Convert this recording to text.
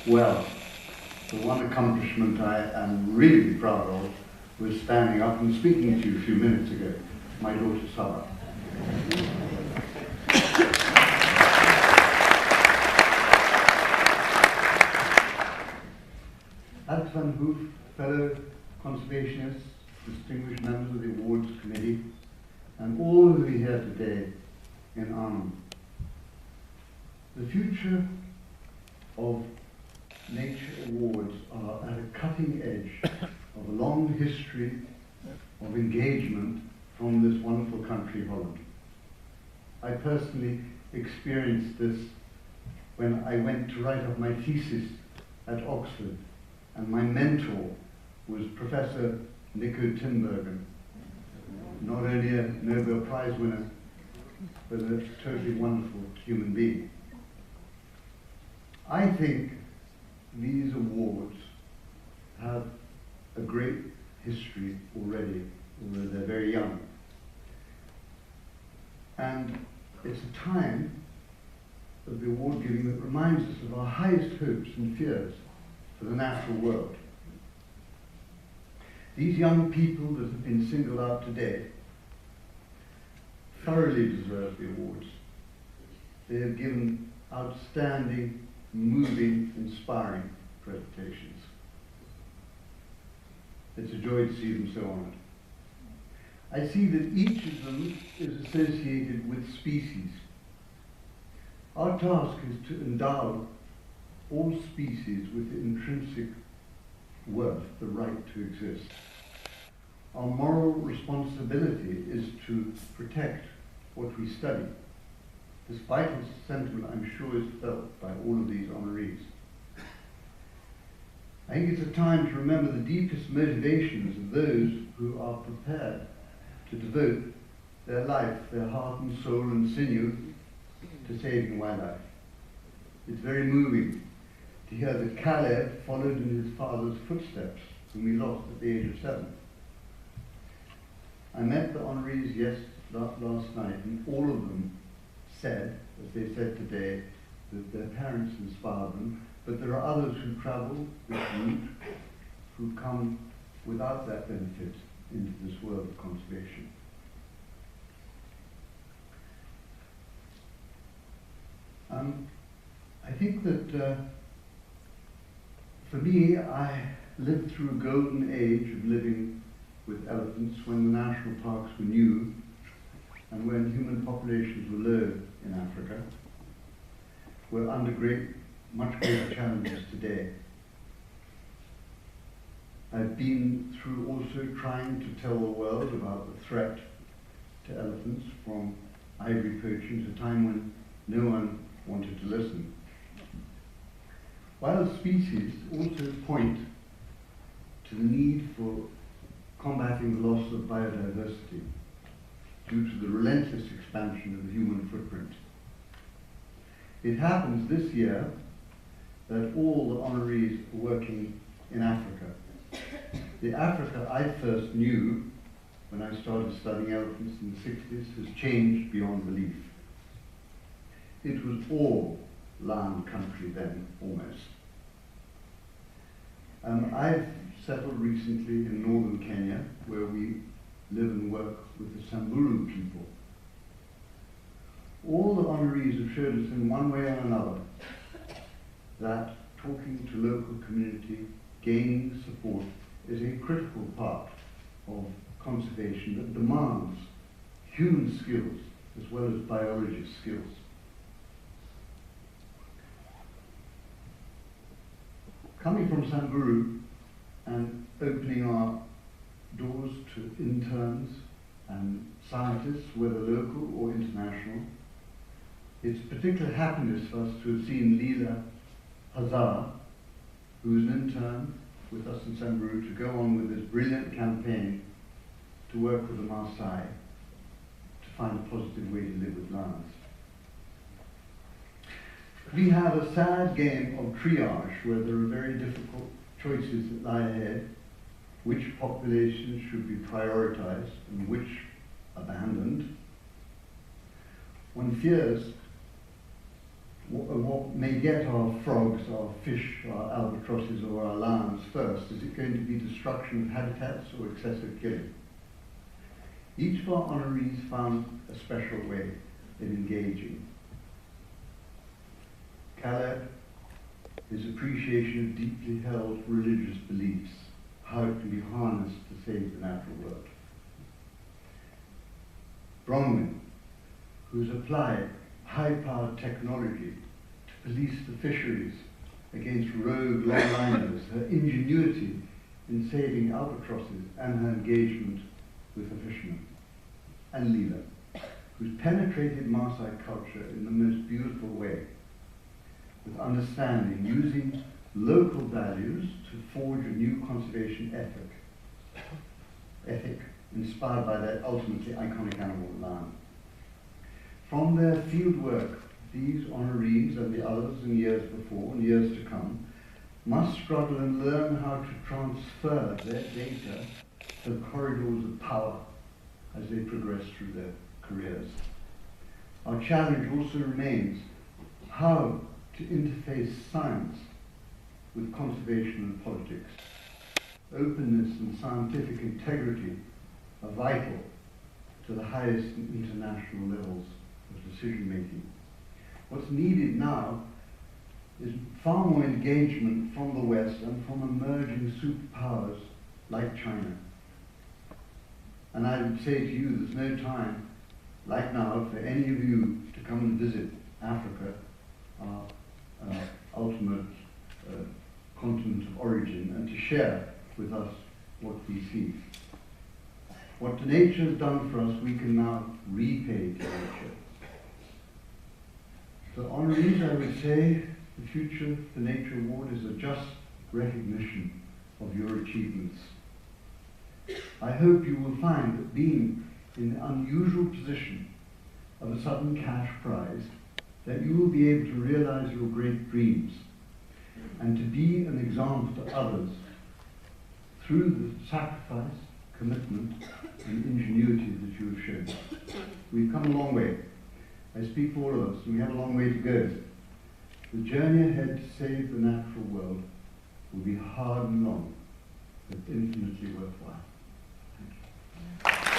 well. The one accomplishment I am really proud of was standing up and speaking to you a few minutes ago, my daughter Sarah. Alex van Hoof, fellow conservationists, distinguished members of the awards committee, and all who are here today in Arnhem. The future of nature awards are at a cutting edge of a long history of engagement from this wonderful country, Holland. I personally experienced this when I went to write up my thesis at Oxford, and my mentor was Professor Nico Tinbergen, not only a Nobel Prize winner, but a totally wonderful human being. I think these awards have a great history already, although they're very young. And it's a time of the award giving that reminds us of our highest hopes and fears for the natural world. These young people that have been singled out today thoroughly deserve the awards. They have given outstanding, moving, inspiring presentations. It's a joy to see them so honored. I see that each of them is associated with species. Our task is to endow all species with the intrinsic worth, the right to exist. Our moral responsibility is to protect what we study. This vital sentiment, I'm sure, is felt by all of these honorees. I think it's a time to remember the deepest motivations of those who are prepared to devote their life, their heart and soul and sinew to saving wildlife. It's very moving to hear that Caleb followed in his father's footsteps, whom he lost at the age of 7. I met the honorees last night, and all of them said, as they said today, that their parents inspired them, but there are others who travel this route, who come without that benefit into this world of conservation. I think that for me, I lived through a golden age of living with elephants when the national parks were new and when human populations were low in Africa. We're under much greater challenges today. I've been through also trying to tell the world about the threat to elephants from ivory poaching at a time when no one wanted to listen. Wild species also point to the need for combating the loss of biodiversity due to the relentless expansion of the human footprint. It happens this year that all the honorees are working in Africa. The Africa I first knew when I started studying elephants in the 60s has changed beyond belief. It was all lion country then, almost. I've settled recently in northern Kenya, where we live and work with the Samburu people. All the honorees have showed us in one way or another that talking to local community, gaining support, is a critical part of conservation that demands human skills as well as biologist skills. Coming from Samburu and opening our doors to interns and scientists, whether local or international, it's a particular happiness for us to have seen Leela Hazar, who is an intern with us in Samburu, to go on with this brilliant campaign to work with the Maasai to find a positive way to live with lions. We have a sad game of triage where there are very difficult choices that lie ahead, which populations should be prioritized and which abandoned. One fears what what may get our frogs, our fish, our albatrosses or our lions first? Is it going to be destruction of habitats or excessive killing? Each of our honorees found a special way in engaging. Caleb, his appreciation of deeply held religious beliefs, how it can be harnessed to save the natural world. Bronwyn, who's applied high-powered technology to police the fisheries against rogue longliners, her ingenuity in saving albatrosses and her engagement with the fishermen. And Leela, who's penetrated Maasai culture in the most beautiful way, with understanding, using local values to forge a new conservation ethic inspired by that ultimately iconic animal, lion. From their field work, these honorees and the others in years before and years to come must struggle and learn how to transfer their data to the corridors of power as they progress through their careers. Our challenge also remains how to interface science with conservation and politics. Openness and scientific integrity are vital to the highest international levels of decision making. What's needed now is far more engagement from the West and from emerging superpowers like China. And I would say to you, there's no time like now for any of you to come and visit Africa, our ultimate continent of origin, and to share with us what we see. What nature has done for us, we can now repay to nature. So honorees, I would say, the Future for Nature Award is a just recognition of your achievements. I hope you will find that being in the unusual position of a sudden cash prize, that you will be able to realize your great dreams and to be an example to others through the sacrifice, commitment, and ingenuity that you have shown. We've come a long way. I speak for all of us, and we have a long way to go. The journey ahead to save the natural world will be hard and long, but infinitely worthwhile. Thank you.